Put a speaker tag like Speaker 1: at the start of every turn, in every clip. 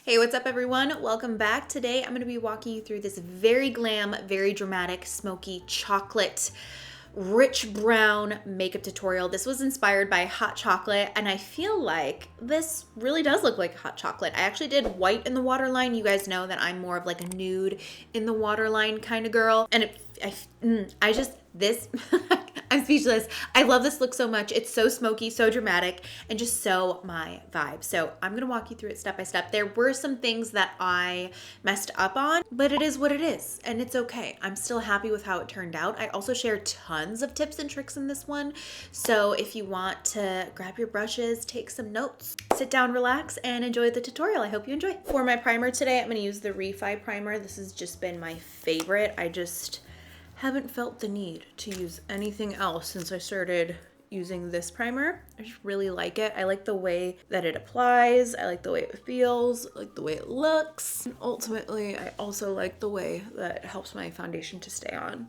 Speaker 1: Hey, what's up everyone? Welcome back. Today I'm going to be walking you through this very glam, very dramatic, smoky chocolate, rich brown makeup tutorial. This was inspired by hot chocolate and I feel like this really does look like hot chocolate. I actually did white in the waterline. You guys know that I'm more of like a nude in the waterline kind of girl. And I'm speechless. I love this look so much. It's so smoky, so dramatic, and just so my vibe. So I'm going to walk you through it step by step. There were some things that I messed up on, but it is what it is, and it's okay. I'm still happy with how it turned out. I also share tons of tips and tricks in this one. So if you want to grab your brushes, take some notes, sit down, relax, and enjoy the tutorial. I hope you enjoy. For my primer today, I'm going to use the Refi primer. This has just been my favorite. I just haven't felt the need to use anything else since I started using this primer. I just really like it. I like the way that it applies. I like the way it feels. I like the way it looks. And ultimately, I also like the way that it helps my foundation to stay on.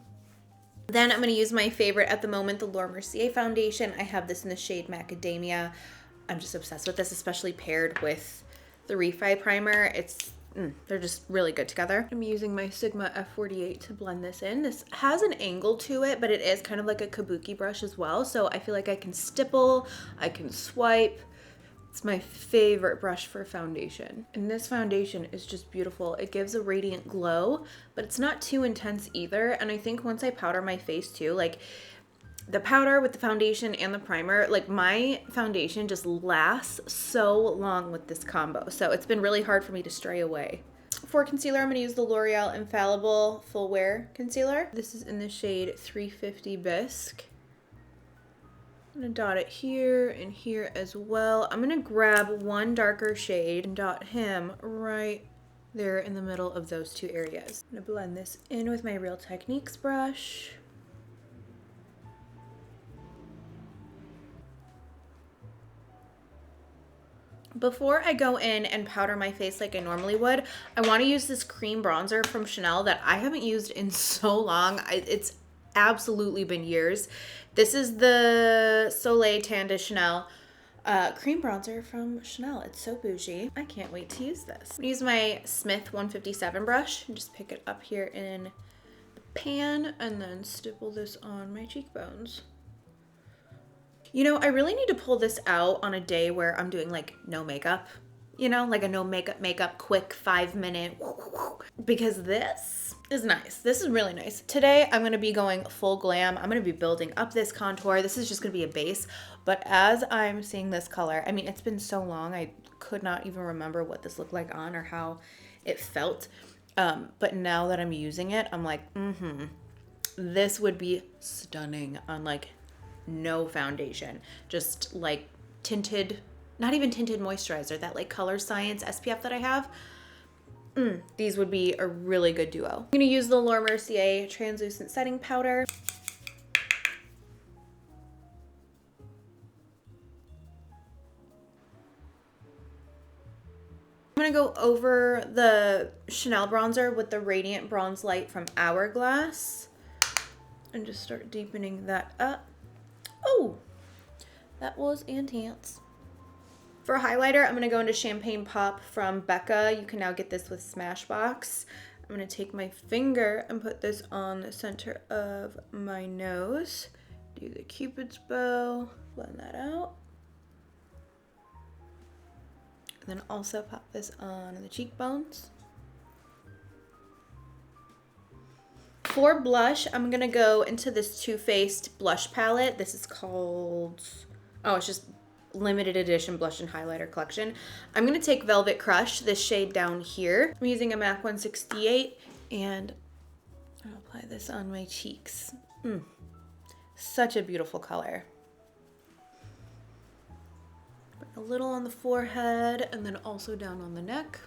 Speaker 1: Then I'm going to use my favorite at the moment, the Laura Mercier foundation. I have this in the shade Macadamia. I'm just obsessed with this, especially paired with the Refi primer. They're just really good together. I'm using my Sigma F48 to blend this in. This has an angle to it, but it is kind of like a kabuki brush as well. So I feel like I can stipple, I can swipe. It's my favorite brush for foundation. And this foundation is just beautiful. It gives a radiant glow, but it's not too intense either. And I think once I powder my face too, like the powder with the foundation and the primer, like my foundation just lasts so long with this combo. So it's been really hard for me to stray away. For concealer, I'm going to use the L'Oreal Infallible Full Wear Concealer. This is in the shade 350 Bisque. I'm going to dot it here and here as well. I'm going to grab one darker shade and dot him right there in the middle of those two areas. I'm going to blend this in with my Real Techniques brush. Before I go in and powder my face like I normally would, I want to use this cream bronzer from Chanel that I haven't used in so long. It's absolutely been years. This is the Soleil Tan de Chanel cream bronzer from Chanel. It's so bougie. I can't wait to use this. I'm gonna use my Smith 157 brush and just pick it up here in the pan and then stipple this on my cheekbones. You know, I really need to pull this out on a day where I'm doing like no makeup, you know, like a no makeup quick 5-minute, because this is nice. This is really nice. Today, I'm going to be going full glam. I'm going to be building up this contour. This is just going to be a base, but as I'm seeing this color, I mean, it's been so long. I could not even remember what this looked like on or how it felt. But now that I'm using it, I'm like, this would be stunning on like no foundation, just like tinted, not even tinted moisturizer, that like Color Science SPF that I have. These would be a really good duo. I'm gonna use the Laura Mercier translucent setting powder. I'm gonna go over the Chanel bronzer with the Radiant Bronze Light from Hourglass and just start deepening that up. Oh, that was intense. For highlighter, I'm going to go into Champagne Pop from Becca. You can now get this with Smashbox. I'm going to take my finger and put this on the center of my nose. Do the Cupid's bow, blend that out. And then also pop this on the cheekbones. For blush, I'm going to go into this Too Faced blush palette. This is called, it's just limited edition blush and highlighter collection. I'm going to take Velvet Crush, this shade down here. I'm using a MAC 168 and I'll apply this on my cheeks. Such a beautiful color. Put a little on the forehead and then also down on the neck.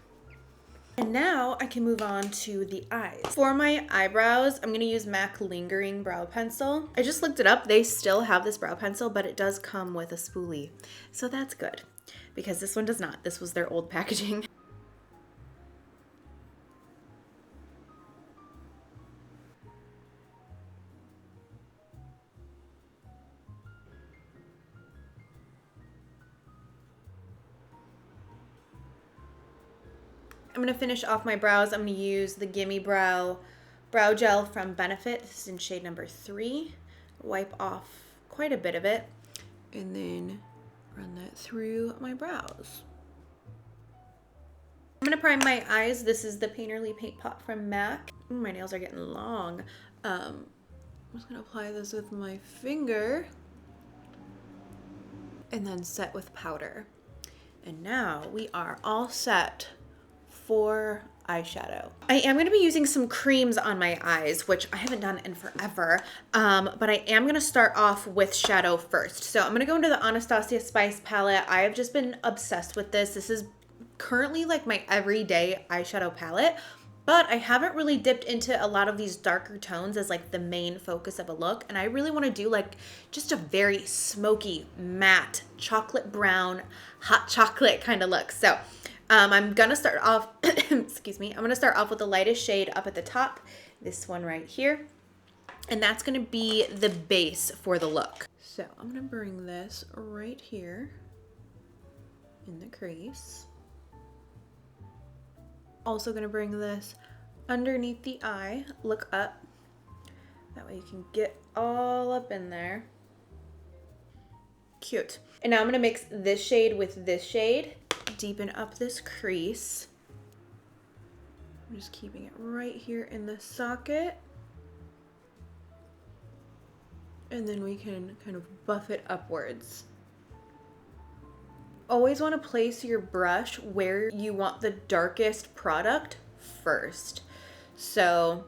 Speaker 1: And now I can move on to the eyes. For my eyebrows, I'm gonna use MAC Lingering Brow Pencil. I just looked it up. They still have this brow pencil, but it does come with a spoolie. So that's good, because this one does not. This was their old packaging. I'm gonna finish off my brows. I'm gonna use the Gimme Brow Gel from Benefit. This is in shade number 3. Wipe off quite a bit of it and then run that through my brows. I'm gonna prime my eyes. This is the Painterly Paint Pot from MAC. Ooh, my nails are getting long. I'm just gonna apply this with my finger and then set with powder. And now we are all set for eyeshadow. I am going to be using some creams on my eyes, which I haven't done in forever, but I am going to start off with shadow first. So I'm going to go into the Anastasia Spice palette. I have just been obsessed with this. This is currently like my everyday eyeshadow palette, but I haven't really dipped into a lot of these darker tones as like the main focus of a look. And I really want to do like just a very smoky, matte, chocolate brown, hot chocolate kind of look. So I'm gonna start off, excuse me, I'm gonna start off with the lightest shade up at the top, this one right here. And that's gonna be the base for the look. So I'm gonna bring this right here in the crease. Also gonna bring this underneath the eye, look up. That way you can get all up in there. Cute. And now I'm gonna mix this shade with this shade, deepen up this crease. I'm just keeping it right here in the socket. And then we can kind of buff it upwards. Always want to place your brush where you want the darkest product first. So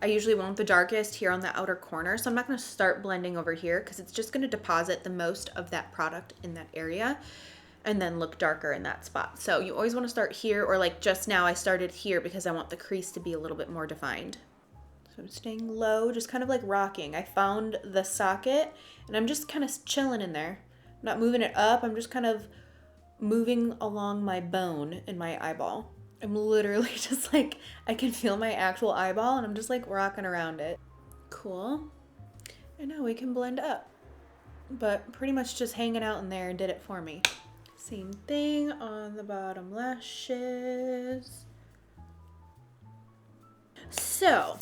Speaker 1: I usually want the darkest here on the outer corner. So I'm not going to start blending over here because it's just going to deposit the most of that product in that area and then look darker in that spot. So you always want to start here, or like just now I started here because I want the crease to be a little bit more defined. So I'm staying low, just kind of like rocking. I found the socket and I'm just kind of chilling in there. I'm not moving it up, I'm just kind of moving along my bone in my eyeball. I'm literally just like, I can feel my actual eyeball and I'm just like rocking around it. Cool. And now we can blend up. But pretty much just hanging out in there did it for me. Same thing on the bottom lashes. So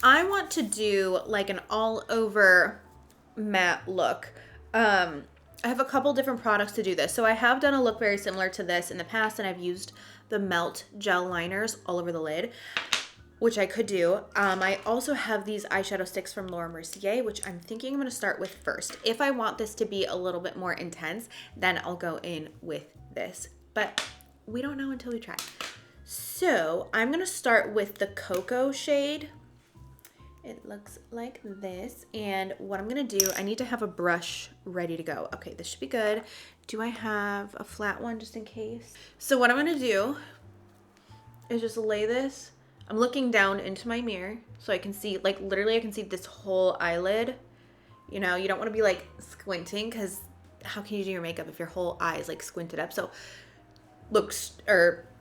Speaker 1: I want to do like an all over matte look. I have a couple different products to do this. So I have done a look very similar to this in the past, and I've used the Melt gel liners all over the lid, which I could do. I also have these eyeshadow sticks from Laura Mercier, which I'm thinking I'm going to start with first. If I want this to be a little bit more intense, then I'll go in with this. But we don't know until we try. So I'm going to start with the Cocoa shade. It looks like this. And what I'm going to do, I need to have a brush ready to go. Okay, this should be good. Do I have a flat one just in case? So what I'm going to do is just lay this. I'm looking down into my mirror so I can see, like literally I can see this whole eyelid. You know, you don't want to be like squinting because how can you do your makeup if your whole eye is like squinted up? So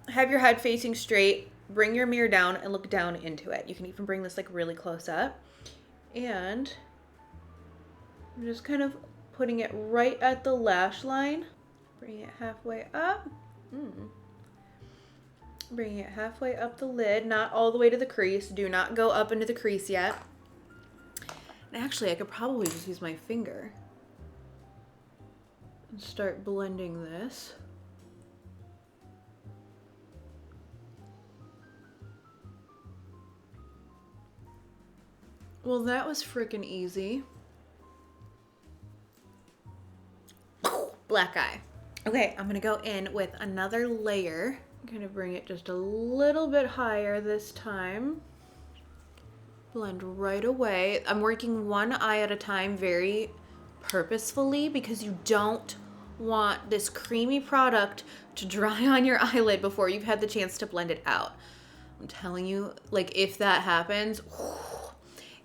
Speaker 1: have your head facing straight, bring your mirror down and look down into it. You can even bring this like really close up. And I'm just kind of putting it right at the lash line. Bring it halfway up. Bringing it halfway up the lid, not all the way to the crease. Do not go up into the crease yet. And actually, I could probably just use my finger and start blending this. Well, that was freaking easy. Black eye. Okay, I'm gonna go in with another layer. I'm gonna bring it just a little bit higher this time. Blend right away. I'm working one eye at a time very purposefully because you don't want this creamy product to dry on your eyelid before you've had the chance to blend it out. I'm telling you, like if that happens,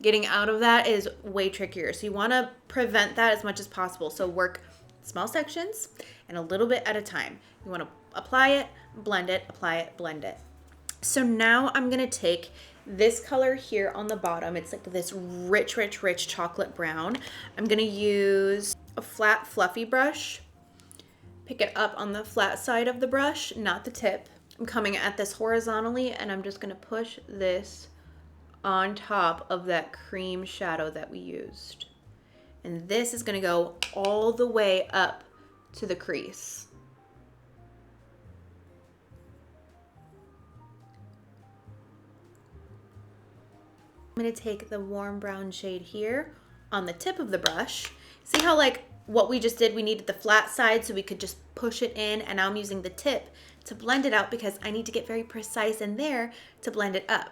Speaker 1: getting out of that is way trickier. So you wanna prevent that as much as possible. So work small sections and a little bit at a time. You wanna apply it, blend it, apply it, blend it. So now I'm gonna take this color here on the bottom. It's like this rich, rich, rich chocolate brown. I'm gonna use a flat, fluffy brush. Pick it up on the flat side of the brush, not the tip. I'm coming at this horizontally and I'm just gonna push this on top of that cream shadow that we used. And this is gonna go all the way up to the crease. I'm gonna take the warm brown shade here on the tip of the brush. See how like what we just did, we needed the flat side so we could just push it in, and now I'm using the tip to blend it out because I need to get very precise in there to blend it up.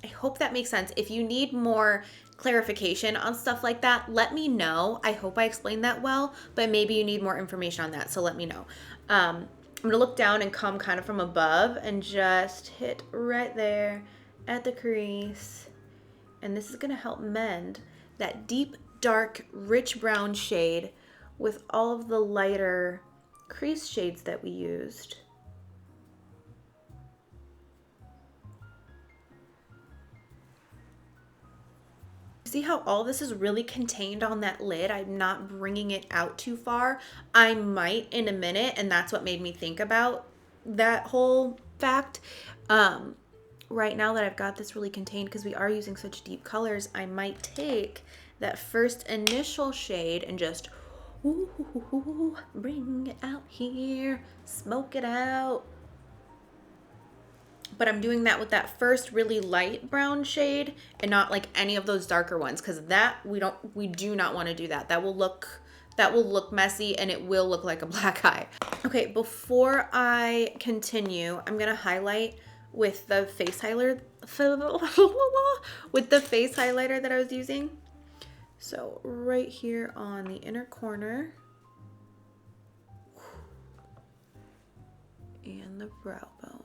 Speaker 1: I hope that makes sense. If you need more clarification on stuff like that, let me know. I hope I explained that well, but maybe you need more information on that, so let me know. I'm gonna look down and come kind of from above and just hit right there at the crease. And this is gonna help mend that deep, dark, rich brown shade with all of the lighter crease shades that we used. See how all this is really contained on that lid? I'm not bringing it out too far. I might in a minute, and that's what made me think about that whole fact. Right now that I've got this really contained, because we are using such deep colors, I might take that first initial shade and just bring it out here, smoke it out. But I'm doing that with that first really light brown shade and not like any of those darker ones, because that we do not want to do that. That will look messy and it will look like a black eye. Okay, before I continue, I'm gonna highlight with the face highlighter that I was using. So right here on the inner corner and the brow bone.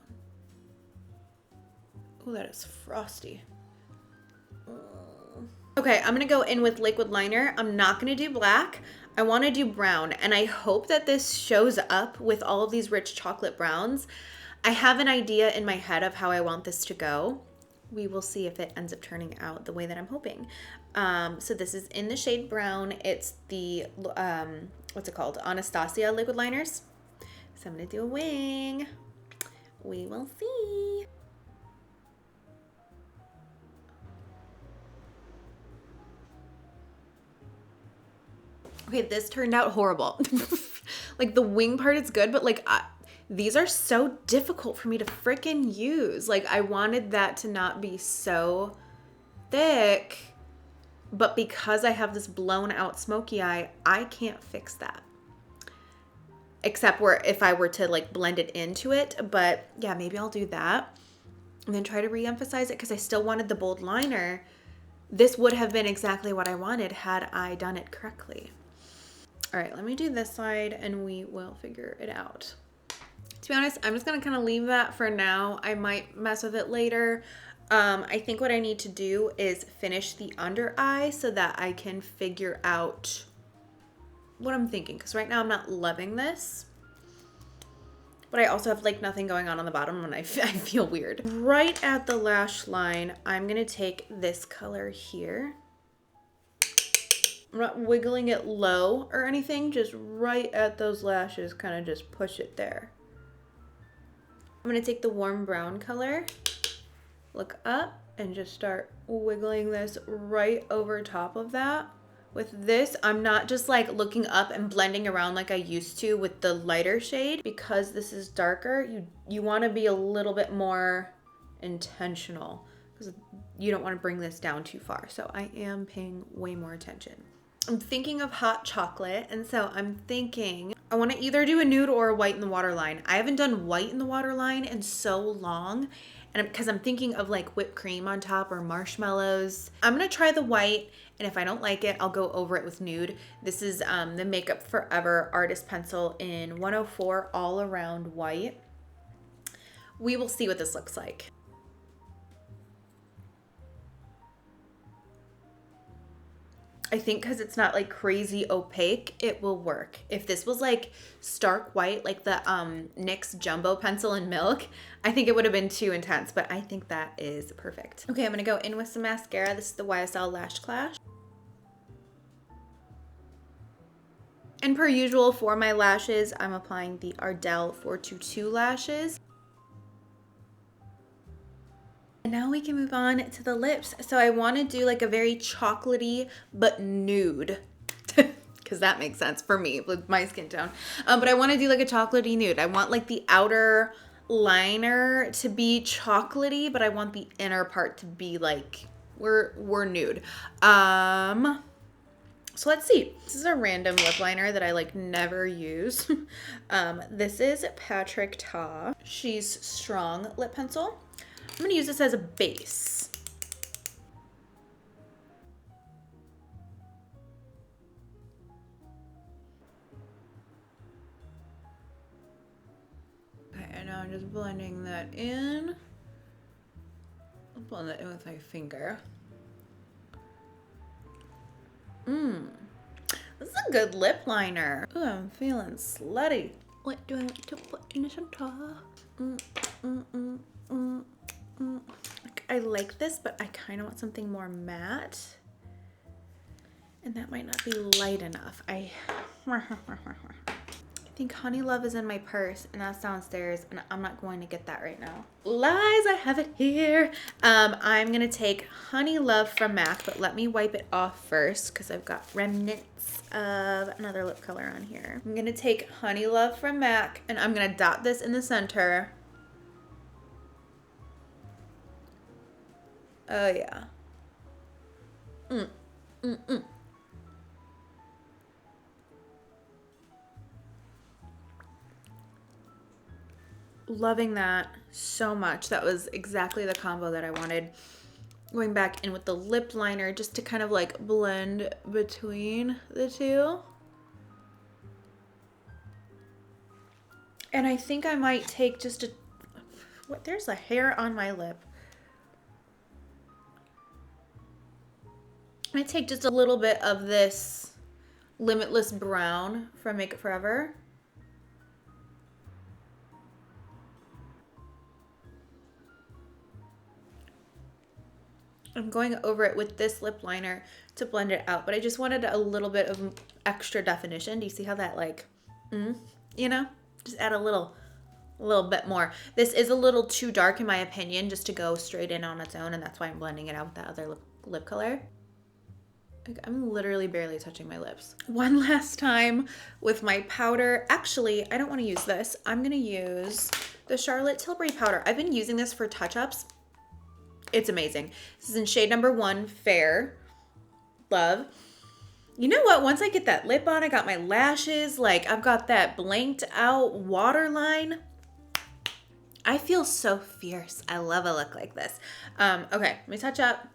Speaker 1: Oh, that is frosty. Okay, I'm gonna go in with liquid liner. I'm not gonna do black. I wanna do brown, and I hope that this shows up with all of these rich chocolate browns. I have an idea in my head of how I want this to go. We will see if it ends up turning out the way that I'm hoping. So this is in the shade brown. It's the, what's it called? Anastasia liquid liners. So I'm gonna do a wing. We will see. Okay, this turned out horrible. Like the wing part is good, but like these are so difficult for me to freaking use. Like I wanted that to not be so thick, but because I have this blown out smoky eye, I can't fix that. Except where if I were to like blend it into it, but yeah, maybe I'll do that. And then try to re-emphasize it because I still wanted the bold liner. This would have been exactly what I wanted had I done it correctly. All right, let me do this side and we will figure it out. To be honest, I'm just gonna kind of leave that for now. I might mess with it later. I think what I need to do is finish the under eye so that I can figure out what I'm thinking. Because right now I'm not loving this. But I also have like nothing going on the bottom and I feel weird. Right at the lash line, I'm gonna take this color here. I'm not wiggling it low or anything, just right at those lashes, kind of just push it there. I'm gonna take the warm brown color, look up, and just start wiggling this right over top of that. With this, I'm not just like looking up and blending around like I used to with the lighter shade. Because this is darker, you wanna be a little bit more intentional because you don't wanna bring this down too far. So I am paying way more attention. I'm thinking of hot chocolate, and so I'm thinking I want to either do a nude or a white in the waterline. I haven't done white in the waterline in so long, and because I'm thinking of like whipped cream on top or marshmallows. I'm gonna try the white, and if I don't like it, I'll go over it with nude. This is the Makeup Forever Artist Pencil in 104 All Around White. We will see what this looks like. I think because it's not like crazy opaque, it will work. If this was like stark white, like the NYX Jumbo Pencil in Milk, I think it would have been too intense, but I think that is perfect. Okay, I'm gonna go in with some mascara. This is the YSL Lash Clash. And per usual for my lashes, I'm applying the Ardell 422 lashes. now we can move on to the lips. So I want to do like a very chocolatey but nude. Because that makes sense for me with my skin tone. But I want to do like a chocolatey nude. I want like the outer liner to be chocolatey, but I want the inner part to be like we're nude. So let's see. This is a random lip liner that I like never use. This is Patrick Ta. She's Strong Lip Pencil. I'm gonna use this as a base. Okay, and now I'm just blending that in. I'll blend that in with my finger. This is a good lip liner. Ooh, I'm feeling slutty. What do I want to put in the center? I like this, but I kind of want something more matte. And that might not be light enough. I think Honey Love is in my purse and that's downstairs and I'm not going to get that right now. Lies, I have it here. I'm gonna take Honey Love from MAC, but let me wipe it off first because I've got remnants of another lip color on here. I'm gonna take Honey Love from MAC and I'm gonna dot this in the center. Oh yeah. Loving that so much. That was exactly the combo that I wanted. Going back in with the lip liner just to kind of like blend between the two. And I think I might take just what, there's a hair on my lip. I take just a little bit of this Limitless Brown from Make It Forever. I'm going over it with this lip liner to blend it out, but I just wanted a little bit of extra definition. Do you see how that like, you know, just add a little bit more. This is a little too dark in my opinion, just to go straight in on its own, and that's why I'm blending it out with that other lip color. Like, I'm literally barely touching my lips. One last time with my powder. Actually, I don't want to use this. I'm gonna use the Charlotte Tilbury powder. I've been using this for touch-ups. It's amazing. This is in shade number 1, Fair. Love. You know what? Once I get that lip on, I got my lashes. Like, I've got that blanked out waterline. I feel so fierce. I love a look like this. Okay, let me touch up.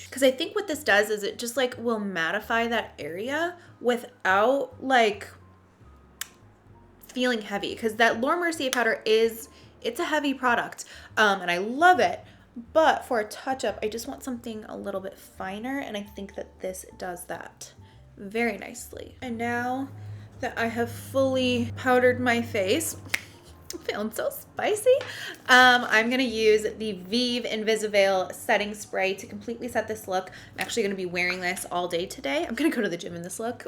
Speaker 1: Because I think what this does is it just like will mattify that area without like feeling heavy. Because that Laura Mercier powder it's a heavy product, and I love it, but for a touch-up, I just want something a little bit finer, and I think that this does that very nicely. And now that I have fully powdered my face, I'm feeling so spicy, I'm gonna use the Vive Invisiveil setting spray to completely set this look. I'm actually gonna be wearing this all day today. I'm gonna go to the gym in this look.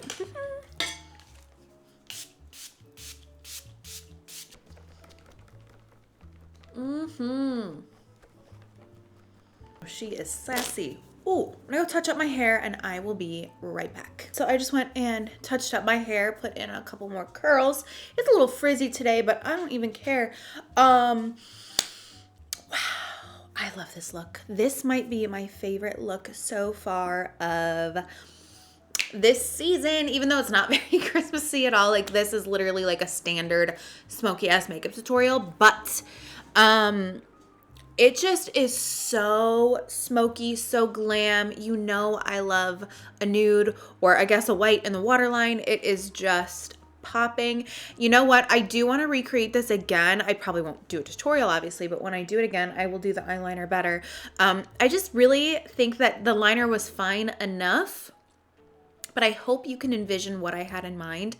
Speaker 1: She is sassy. Ooh, I'm gonna go touch up my hair and I will be right back. So I just went and touched up my hair, put in a couple more curls. It's a little frizzy today, but I don't even care. Wow, I love this look. This might be my favorite look so far of this season, even though it's not very Christmassy at all. Like, this is literally like a standard smoky ass makeup tutorial, but it just is so smoky, so glam. You know I love a nude, or I guess a white in the waterline. It is just popping. You know what? I do want to recreate this again. I probably won't do a tutorial, obviously, but when I do it again, I will do the eyeliner better. I just really think that the liner was fine enough, but I hope you can envision what I had in mind.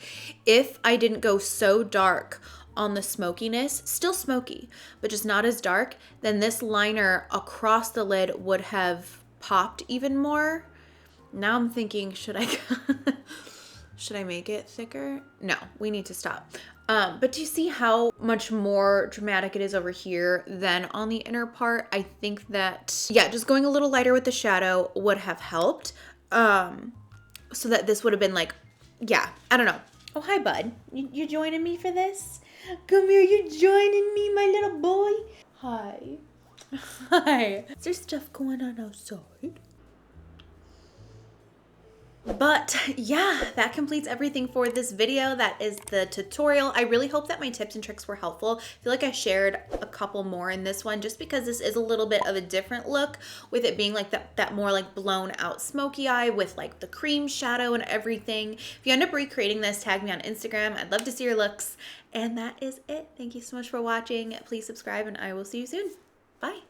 Speaker 1: If I didn't go so dark on the smokiness, still smoky, but just not as dark, then this liner across the lid would have popped even more. Now I'm thinking, should I make it thicker? No, we need to stop. But do you see how much more dramatic it is over here than on the inner part? I think that, yeah, just going a little lighter with the shadow would have helped. So that this would have been like, yeah, I don't know. Oh, hi, bud. You joining me for this? Come here, you joining me, my little boy? Hi. Hi. Is there stuff going on outside? But yeah, that completes everything for this video. That is the tutorial. I really hope that my tips and tricks were helpful. I feel like I shared a couple more in this one just because this is a little bit of a different look, with it being like that more like blown out smoky eye with like the cream shadow and everything. If you end up recreating this, tag me on Instagram. I'd love to see your looks. And that is it. Thank you so much for watching. Please subscribe and I will see you soon. Bye.